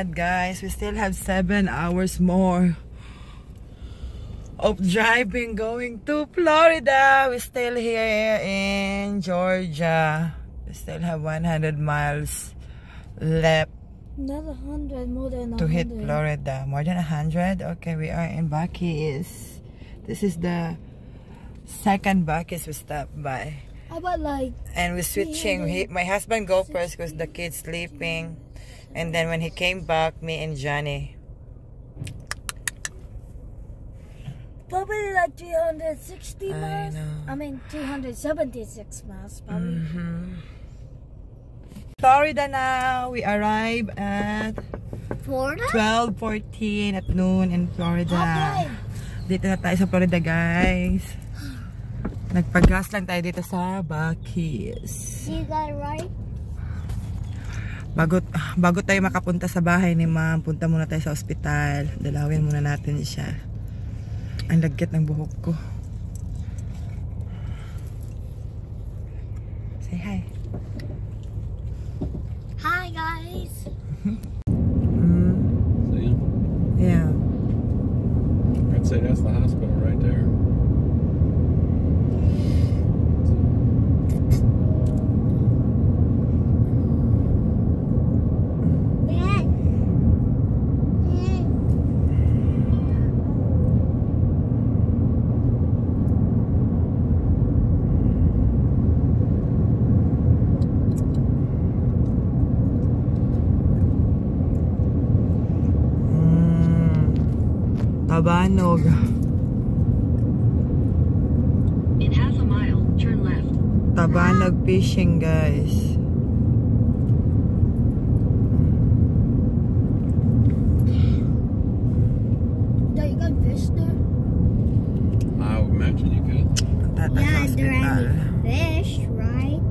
lakad, guys. We still have 7 hours more of driving going to Florida. We're still here in Georgia. We still have 100 miles left. Not 100, more than 100. To hit Florida. More than 100? Okay, we are in Buc-ee's. This is the second Buc-ee's we stopped by. How about like... And we're switching. My husband go first because the kid's sleeping. And then when he came back, me and Johnny. Probably like 360 miles. I know. I mean 376 miles probably. Florida now. We arrive at Florida? 12:14 at noon in Florida. Okay. Dito na tayo sa Florida, guys. Nagpagas lang tayo dito sa Buc-ee's. You got it right? Bago tayo makapunta sa bahay ni ma'am, punta muna tayo sa ospital. Dalawin muna natin siya. Ang lagkit ng buhok ko. Say hi. Hi guys. Yeah. I'd say that's the hospital right there. Tabanog. In half a mile, turn left. Tabanog fishing, guys. Do you can fish there? I would imagine you could. Punta tayo sa ospital. Fish, right?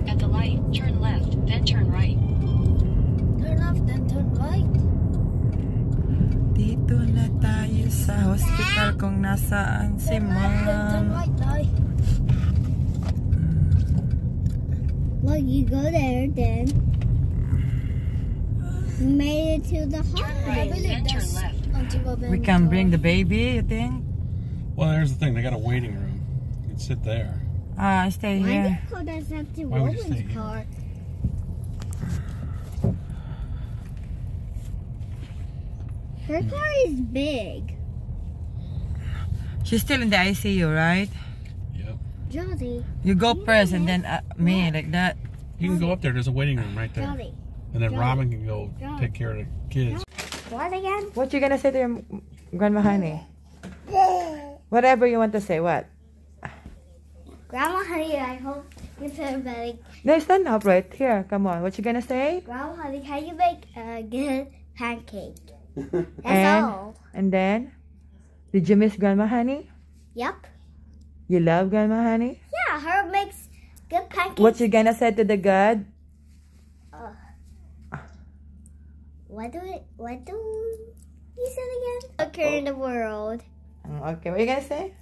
At the light, turn left, then turn right. Turn left, then turn right. Dito na tayo sa hospital kung nasaan si Turn left, then turn ma'am. right, right. Well, you go there, then. You made it to the hospital. Then turn left. We can bring the baby, you think? Well, there's the thing. They got a waiting room. You can sit there. I stay Why here. did you call that empty Why would you stay woman's here? car? Her car is big. She's still in the ICU, right? Yep. Josie. You go first and then me, like that. You can go up there. There's a waiting room right there. Josie. And then Johnny. Robin can go take care of the kids. What again? What you gonna say to your grandma honey? Whatever you want to say, what? Grandma Honey, I hope you feel better. No, stand up right here. Come on. What you gonna say? Grandma Honey, can you make a good pancake? That's And- all. And then, did you miss grandma honey? Yep. You love grandma honey? Yeah, her makes good pancakes. What you gonna say to the God? What do you say again? Look her in the world. Okay, what you gonna say?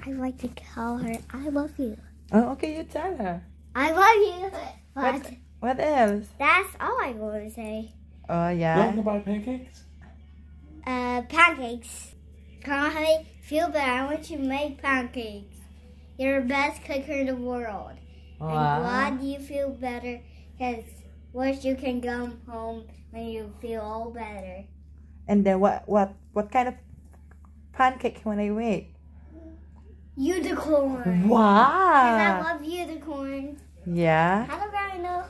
I like to call her, I love you. Oh, okay, you tell her. I love you. But What else? that's all I'm going to say. Oh, You yeah. want to buy pancakes? Pancakes. Grandma Honey, feel better. I want you to make pancakes. You're the best cooker in the world. I'm glad you feel better because once you can come home when you feel all better. And then what kind of pancake when I make? Unicorn. Wow. I love unicorns. Yeah. How do I know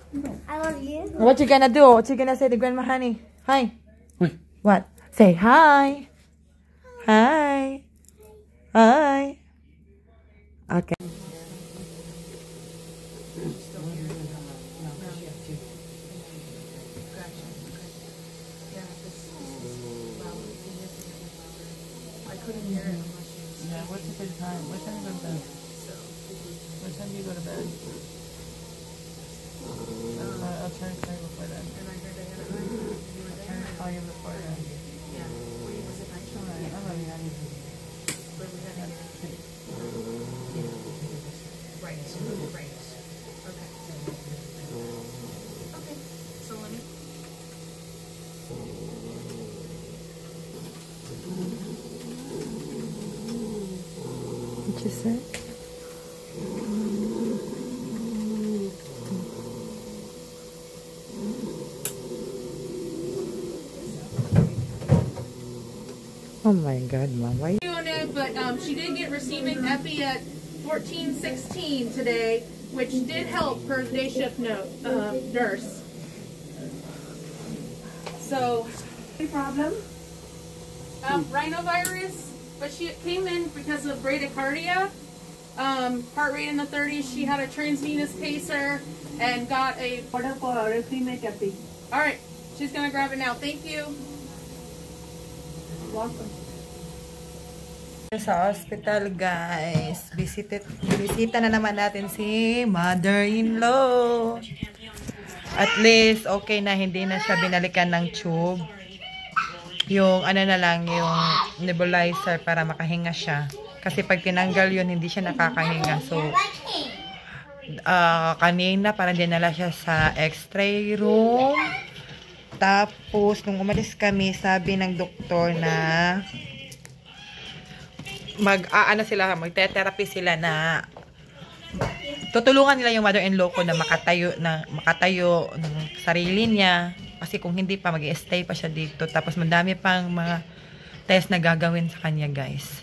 I love you? What you gonna do? What you gonna say to grandma honey? Hi. Wait. What? Say hi. Hi. Hi. Okay. Yeah, what's a good time? What time do you go to bed? What time do you go to bed? I'll try to call you before then. I'll try to call you before then. Alright, I love you, honey. Right. she said. Oh my God, Mom. Why? But she did get receiving epi at 14:16 today, which did help her day shift nurse. So, no problem. Rhinovirus, but she came in because of bradycardia, heart rate in the 30s. She had a transvenous pacer and got a order for a receiving epi. All right, she's gonna grab it now. Thank you. Welcome. Sa hospital, guys. Bisita na naman natin si mother-in-law. At least, okay na. Hindi na siya binalikan ng tube. Yung, ano na lang, yung nebulizer para makahinga siya. Kasi pag tinanggal yun, hindi siya nakakahinga. So, kanina, parang dinala siya sa x-ray room. Tapos, nung umalis kami, sabi ng doktor na magte-therapy sila na tutulungan nila yung mother-in-law ko na makatayo ng sarili niya. Kasi kung hindi pa, mag-i-stay pa siya dito. Tapos, madami pang mga test na gagawin sa kanya, guys.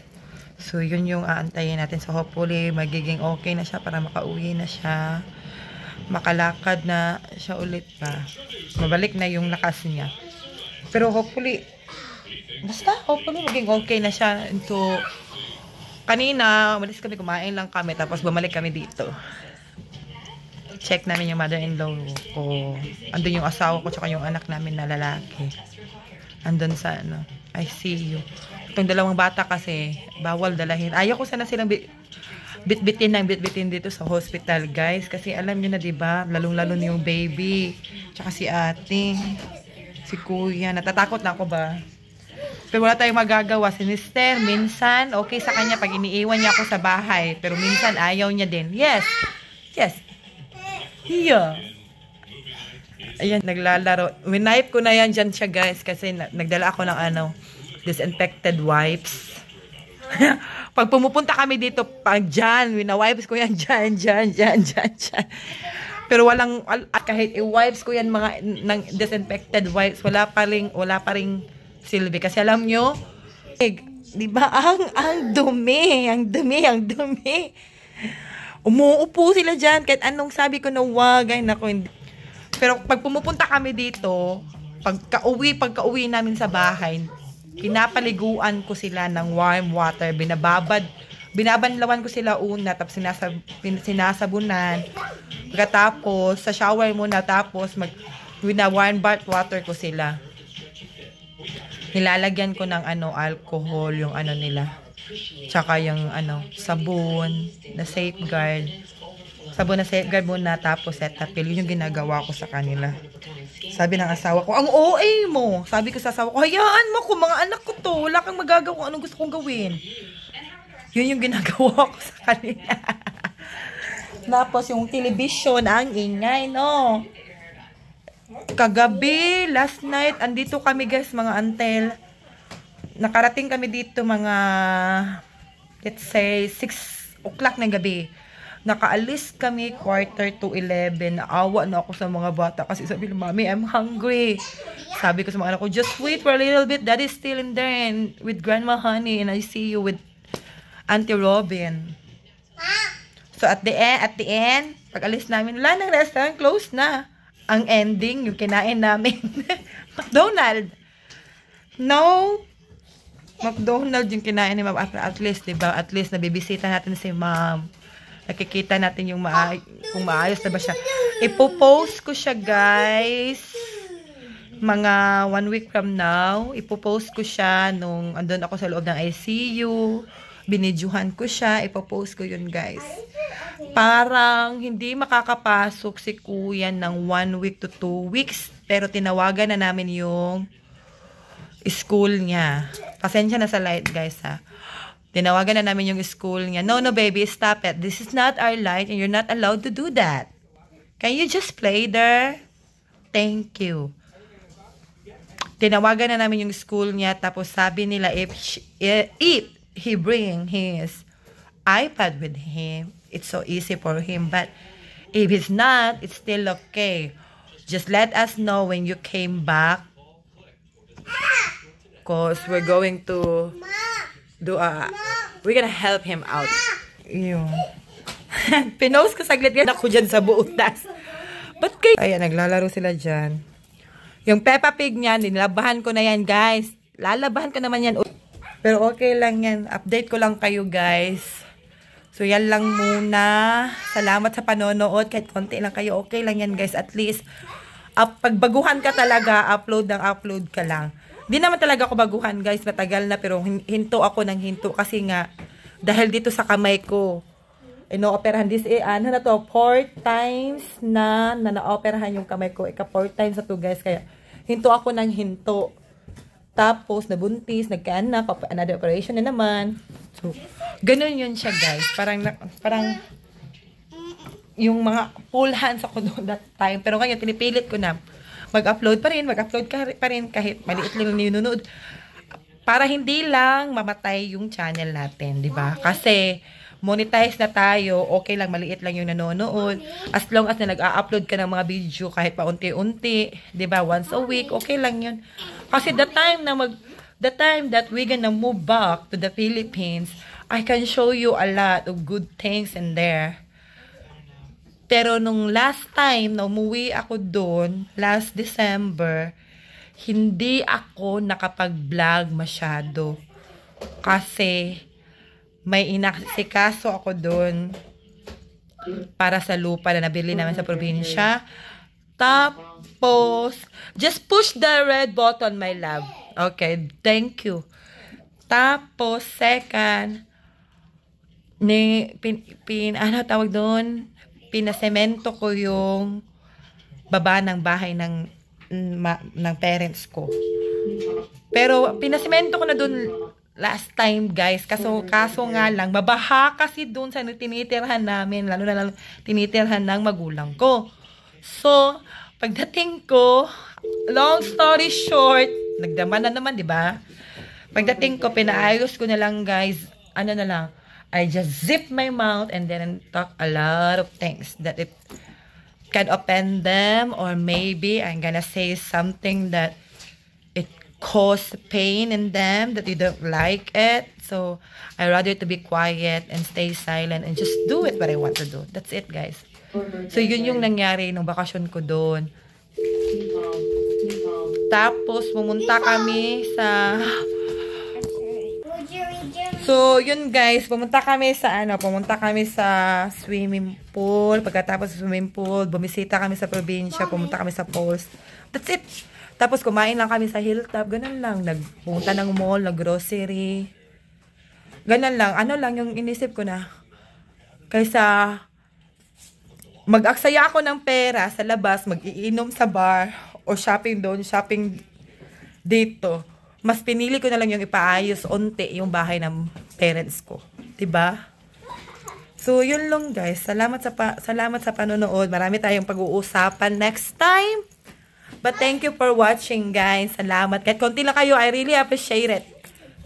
So, yun yung aantayin natin. So, hopefully, magiging okay na siya para makauwi na siya. Makalakad na siya ulit pa. Mabalik na yung lakas niya. Pero, hopefully, maging okay na siya. So, kanina, umalis kami, kumain lang kami, tapos bumalik kami dito. Check namin yung mother-in-law ko. Andun yung asawa ko, tsaka yung anak namin na lalaki. Andun sa, ICU. Itong dalawang bata kasi, bawal dalahin. Ayaw ko sana silang bitbitin dito sa hospital, guys. Kasi alam nyo na, diba? Lalong-lalo yung baby. Tsaka si ate. Si kuya. Natatakot na ako ba? Pero wala tayong magagawa. Si Mister, minsan, okay sa kanya pag iniiwan niya ako sa bahay. Pero minsan, ayaw niya din. Yes. Yes. Yeah. Ayan, naglalaro. Winipe ko na yan dyan siya, guys. Kasi nagdala ako ng disinfected wipes. Pag pumupunta kami dito, pag dyan, winawipes ko yan dyan. Pero kahit i-wipes ko yan mga ng disinfected wipes, wala pa ring silbi. Kasi alam nyo, di ba, ang dumi. Umuupo sila dyan, kahit anong sabi ko na wag, ay nako, hindi. Pero pag pumupunta kami dito, pagka-uwi namin sa bahay, pinapaliguan ko sila ng warm water, binabanlawan ko sila una, tapos sinasabunan. Pagkatapos, sa shower muna, tapos warm bath water ko sila. Nilalagyan ko ng alcohol, yung nila. Tsaka yung sabon na safeguard. Sabon na safeguard muna, tapos Cetaphil. Yun yung ginagawa ko sa kanila. Sabi ng asawa ko, ang OA mo. Sabi ko sa asawa ko, hayaan mo ko, mga anak ko to. Wala kang magagawa kung anong gusto kong gawin. Yun yung ginagawa ko sa kanila. Tapos yung television, ang ingay, no? Kagabi, last night, andito kami, guys, mga antel. Nakarating kami dito mga, let's say, 6 o'clock ng gabi. Nakaalis kami 11:45. Naawa na ako sa mga bata kasi sabi ng mami, I'm hungry. Sabi ko sa mga anak ko, just wait for a little bit. Daddy's still in there and with Grandma Honey and I see you with Auntie Robin. So at the end, pag alis namin, wala nang restaurant, close na. Ang ending, yung kinain namin, McDonald's. No, McDonald's yung kinain ni Ma'am. At least, diba? At least, nabibisita natin si Ma'am. Nakikita natin yung kung maayos na ba siya. Ipopost ko siya, guys. Mga 1 week from now. Ipopost ko siya nung andun ako sa loob ng ICU. Binidyuhan ko siya. Ipopost ko yun, guys. Parang hindi makakapasok si kuya ng 1 week to 2 weeks. Pero tinawagan na namin yung school niya. Pasensya na sa light, guys, ha. Tinawagan na namin yung school niya. No, baby, stop it. This is not our light and you're not allowed to do that. Can you just play there? Thank you. Tinawagan na namin yung school niya. Tapos sabi nila, if he bring his iPad with him, it's so easy for him. But if he's not, it's still okay. Just let us know when you came back, because we're going to do we're gonna help him out. Yung pinost ko saglit yan ako dyan sa buutas. Ba't kayo? Ayan, naglalaro sila dyan. Yung Peppa Pig niyan, nilabahan ko na yan, guys. Lalabahan ko naman yan. Pero okay lang yan. Update ko lang kayo, guys. So, yan lang muna. Salamat sa panonood. Kahit konti lang kayo, okay lang yan, guys. At least, pagbaguhan ka talaga, upload ka lang. Di naman talaga ako baguhan, guys. Matagal na, pero hinto ako ng hinto. Kasi nga, dahil dito sa kamay ko, ino-operahan. This, ano na to, 4 times na na-operahan yung kamay ko. 4 times na to, guys. Kaya, hinto ako ng hinto. Tapos, nabuntis, nagkaanak, another operation na naman. So, ganun yun siya, guys. Parang yung mga full hands ako doon that time. Pero ngayon, pinipilit ko na mag-upload pa rin kahit maliit lang ninunood. Para hindi lang mamatay yung channel natin, di ba? Kasi, monetize na tayo, okay lang, maliit lang yung nanonood. As long as na nag-upload ka ng mga video, kahit paunti-unti, di ba? Once a week, okay lang yun. Kasi the time that we're gonna move back to the Philippines, I can show you a lot of good things in there. Pero nung last time na umuwi ako doon, last December, hindi ako nakapag-vlog masyado. Kasi may inasikaso ako doon para sa lupa na nabili namin sa probinsya. Tapos, just push the red button, my love. Okay, thank you. Tapos, second, ano tawag doon? Pinasemento ko yung baba ng bahay ng parents ko. Pero, pinasemento ko na doon last time, guys. Kaso nga lang, mabaha kasi doon sa tinitirhan namin, lalo na tinitirhan ng magulang ko. So, pagdating ko, long story short, nagdaman na naman, di ba? Pagdating ko, pinaayos ko na lang, guys. Ano na lang, I just zip my mouth and then talk a lot of things that it can offend them, or maybe I'm gonna say something that it cause pain in them, that you don't like it. So, I'd rather to be quiet and stay silent and just do it what I want to do. That's it, guys. So, yun yung nangyari nung bakasyon ko doon. Tapos, pumunta kami sa... So, yun guys, pumunta kami sa swimming pool. Pagkatapos sa swimming pool, bumisita kami sa probinsya, pumunta kami sa falls. That's it. Tapos, kumain lang kami sa hilltop. Ganun lang. Pumunta ng mall, nag-grocery. Ganun lang. Ano lang yung inisip ko na. Kaysa mag-aksaya ako ng pera sa labas, mag-iinom sa bar, o shopping doon, shopping dito. Mas pinili ko na lang yung ipaayos unti yung bahay ng parents ko. Diba? So, yun lang guys. Salamat sa panonood. Marami tayong pag-uusapan next time. But thank you for watching, guys. Salamat. Kahit konti lang kayo, I really appreciate it.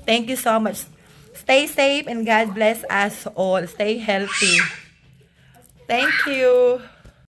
Thank you so much. Stay safe and God bless us all. Stay healthy. Thank you.